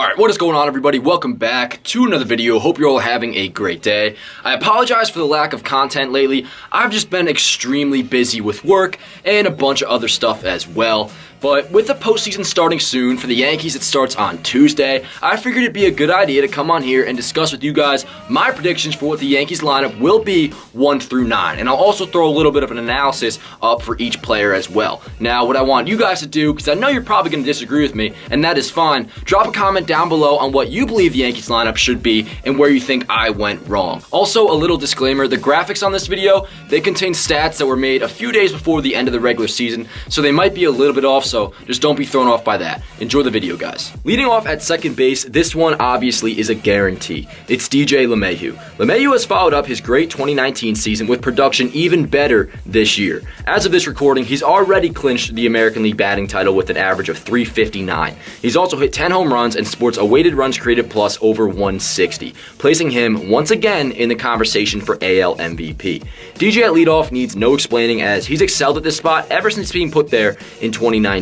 Alright, what is going on, everybody? Welcome back to another video. Hope you're all having a great day. I apologize for the lack of content lately. I've just been extremely busy with work and a bunch of other stuff as well. But with the postseason starting soon, for the Yankees it starts on Tuesday, I figured it'd be a good idea to come on here and discuss with you guys my predictions for what the Yankees lineup will be 1 through 9. And I'll also throw a little bit of an analysis up for each player as well. Now, what I want you guys to do, because I know you're probably going to disagree with me, and that is fine, drop a comment down below on what you believe the Yankees lineup should be and where you think I went wrong. Also, a little disclaimer, the graphics on this video, they contain stats that were made a few days before the end of the regular season, so they might be a little bit off, so just don't be thrown off by that. Enjoy the video, guys. Leading off at second base, this one obviously is a guarantee. It's DJ LeMahieu. LeMahieu has followed up his great 2019 season with production even better this year. As of this recording, he's already clinched the American League batting title with an average of .359. He's also hit 10 home runs and sports a weighted runs created plus over 160, placing him once again in the conversation for AL MVP. DJ at leadoff needs no explaining, as he's excelled at this spot ever since being put there in 2019.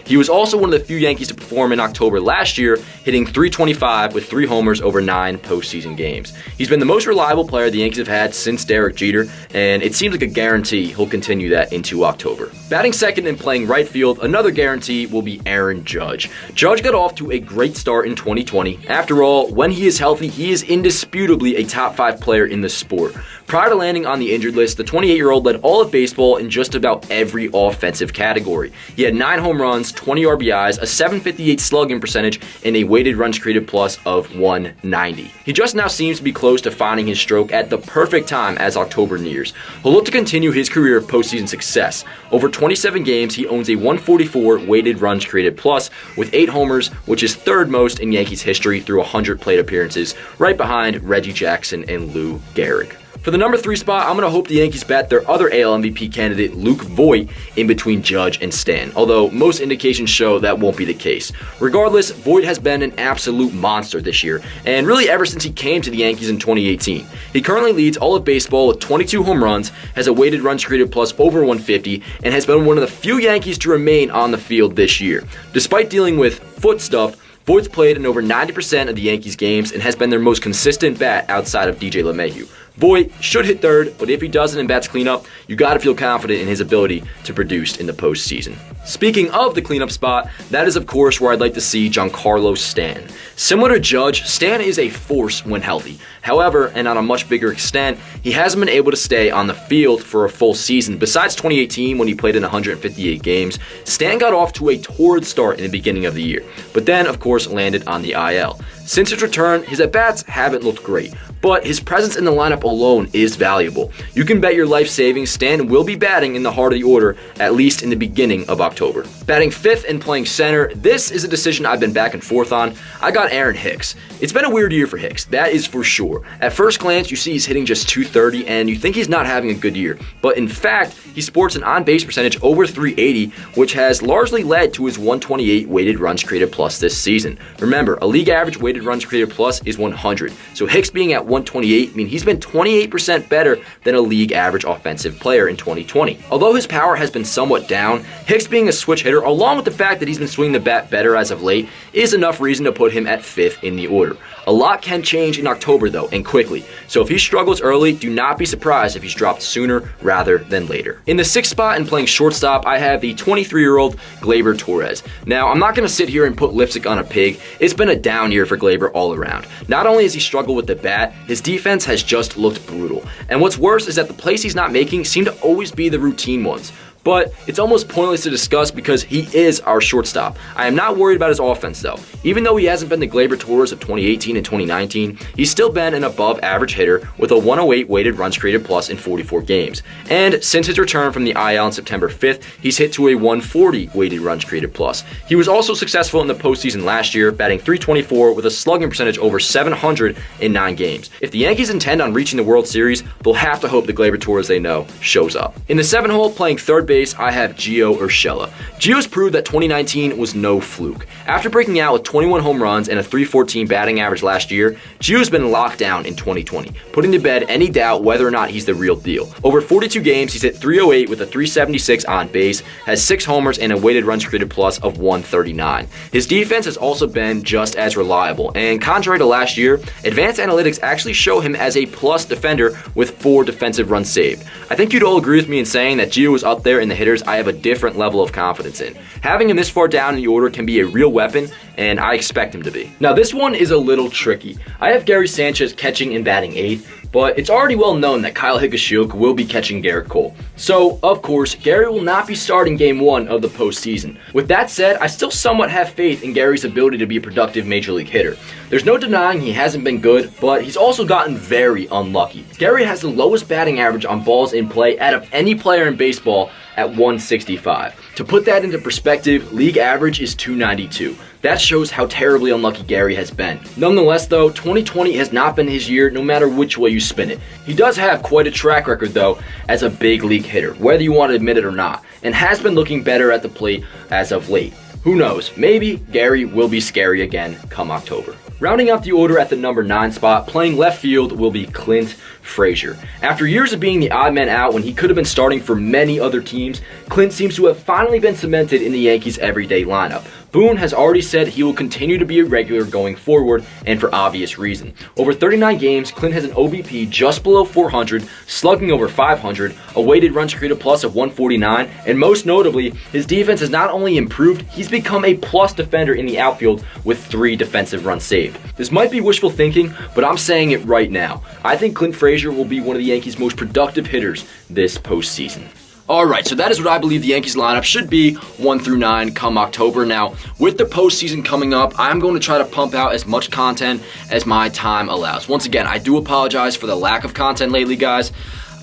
He was also one of the few Yankees to perform in October last year, hitting .325 with 3 homers over 9 postseason games. He's been the most reliable player the Yankees have had since Derek Jeter, and it seems like a guarantee he'll continue that into October. Batting second and playing right field, another guarantee will be Aaron Judge. Judge got off to a great start in 2020. After all, when he is healthy, he is indisputably a top 5 player in the sport. Prior to landing on the injured list, the 28-year-old led all of baseball in just about every offensive category. He had 9 home runs, 20 RBIs, a .758 slugging percentage, and a weighted runs created plus of 190. He just now seems to be close to finding his stroke at the perfect time as October nears. He'll look to continue his career of postseason success. Over 27 games, he owns a 144 weighted runs created plus with 8 homers, which is third most in Yankees history through 100 plate appearances, right behind Reggie Jackson and Lou Gehrig. For the number 3 spot, I'm going to hope the Yankees bat their other AL MVP candidate, Luke Voit, in between Judge and Stan, although most indications show that won't be the case. Regardless, Voit has been an absolute monster this year, and really ever since he came to the Yankees in 2018. He currently leads all of baseball with 22 home runs, has a weighted runs created plus over 150, and has been one of the few Yankees to remain on the field this year. Despite dealing with foot stuff, Voit's played in over 90% of the Yankees games and has been their most consistent bat outside of DJ LeMahieu. Voit should hit third, but if he doesn't and bats cleanup, you gotta feel confident in his ability to produce in the postseason. Speaking of the cleanup spot, that is of course where I'd like to see Giancarlo Stanton. Similar to Judge, Stanton is a force when healthy. However, and on a much bigger extent, he hasn't been able to stay on the field for a full season. Besides 2018, when he played in 158 games, Stanton got off to a torrid start in the beginning of the year, but then of course landed on the IL. Since his return, his at-bats haven't looked great, but his presence in the lineup alone is valuable. You can bet your life savings Stanton will be batting in the heart of the order, at least in the beginning of October. Batting 5th and playing center, this is a decision I've been back and forth on. I got Aaron Hicks. It's been a weird year for Hicks, that is for sure. At first glance, you see he's hitting just .230, and you think he's not having a good year. But in fact, he sports an on-base percentage over .380, which has largely led to his 128 weighted runs created plus this season. Remember, a league average weighted runs created plus is 100. So Hicks being at 128 means he's been 28% better than a league average offensive player in 2020. Although his power has been somewhat down, Hicks being a switch hitter, along with the fact that he's been swinging the bat better as of late, is enough reason to put him at 5th in the order. A lot can change in October though, and quickly. So if he struggles early, do not be surprised if he's dropped sooner rather than later. In the 6th spot and playing shortstop, I have the 23-year-old Gleyber Torres. Now, I'm not going to sit here and put lipstick on a pig. It's been a down year for Gleyber all around. Not only has he struggled with the bat, his defense has just looked brutal. And what's worse is that the plays he's not making seem to always be the routine ones. But it's almost pointless to discuss because he is our shortstop. I am not worried about his offense though. Even though he hasn't been the Gleyber Torres of 2018 and 2019, he's still been an above average hitter with a 108 weighted runs created plus in 44 games. And since his return from the IL on September 5th, he's hit to a 140 weighted runs created plus. He was also successful in the postseason last year, batting .324 with a slugging percentage over 700 in 9 games. If the Yankees intend on reaching the World Series, they'll have to hope the Gleyber Torres they know shows up. In the 7th hole, playing third base, base, I have Gio Urshela. Gio's proved that 2019 was no fluke. After breaking out with 21 home runs and a .314 batting average last year, Gio's been locked down in 2020, putting to bed any doubt whether or not he's the real deal. Over 42 games, he's hit .308 with a .376 on base, has 6 homers and a weighted runs created plus of 139. His defense has also been just as reliable, and contrary to last year, advanced analytics actually show him as a plus defender with 4 defensive runs saved. I think you'd all agree with me in saying that Gio is up there in the hitters I have a different level of confidence in. Having him this far down in the order can be a real weapon, and I expect him to be. Now this one is a little tricky. I have Gary Sanchez catching and batting 8th, but it's already well known that Kyle Higashioka will be catching Garrett Cole. So, of course, Gary will not be starting Game 1 of the postseason. With that said, I still somewhat have faith in Gary's ability to be a productive Major League hitter. There's no denying he hasn't been good, but he's also gotten very unlucky. Gary has the lowest batting average on balls in play out of any player in baseball at 165. To put that into perspective, league average is 292. That shows how terribly unlucky Gary has been. Nonetheless though, 2020 has not been his year no matter which way you spin it. He does have quite a track record though as a big league hitter, whether you want to admit it or not, and has been looking better at the plate as of late. Who knows, maybe Gary will be scary again come October. Rounding out the order at the number 9 spot, playing left field will be Clint Frazier. After years of being the odd man out when he could have been starting for many other teams, Clint seems to have finally been cemented in the Yankees' everyday lineup. Boone has already said he will continue to be a regular going forward, and for obvious reason. Over 39 games, Clint has an OBP just below 400, slugging over 500, a weighted runs created plus of 149, and most notably, his defense has not only improved, he's become a plus defender in the outfield with 3 defensive runs saved. This might be wishful thinking, but I'm saying it right now. I think Clint Frazier will be one of the Yankees' most productive hitters this postseason. Alright, so that is what I believe the Yankees lineup should be 1 through 9 come October. Now, with the postseason coming up, I'm going to try to pump out as much content as my time allows. Once again, I do apologize for the lack of content lately, guys.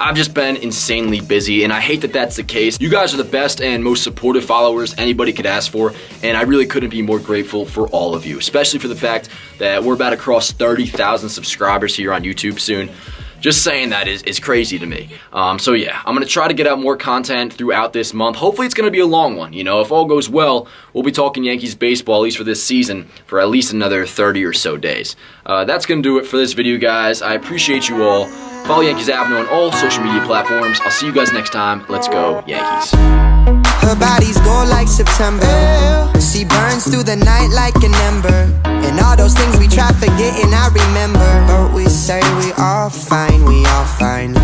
I've just been insanely busy, and I hate that that's the case. You guys are the best and most supportive followers anybody could ask for, and I really couldn't be more grateful for all of you, especially for the fact that we're about to cross 30,000 subscribers here on YouTube soon. Just saying that is crazy to me. So yeah, I'm going to try to get out more content throughout this month. Hopefully it's going to be a long one. You know, if all goes well, we'll be talking Yankees baseball, at least for this season, for at least another 30 or so days. That's going to do it for this video, guys. I appreciate you all. Follow Yankees Avenue on all social media platforms. I'll see you guys next time. Let's go, Yankees. Her body's gold like September. She burns through the night like an ember. And all those things we try forgetting, I remember. But we say we all fine, we all fine.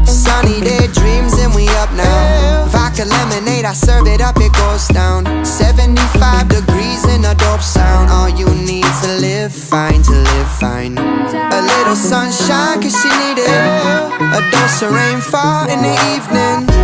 Sunny day dreams and we up now. Vodka lemonade, I serve it up, it goes down. 75 degrees in a dope sound. All you need to live fine, to live fine. A little sunshine, cause she needed a dose of rainfall in the evening.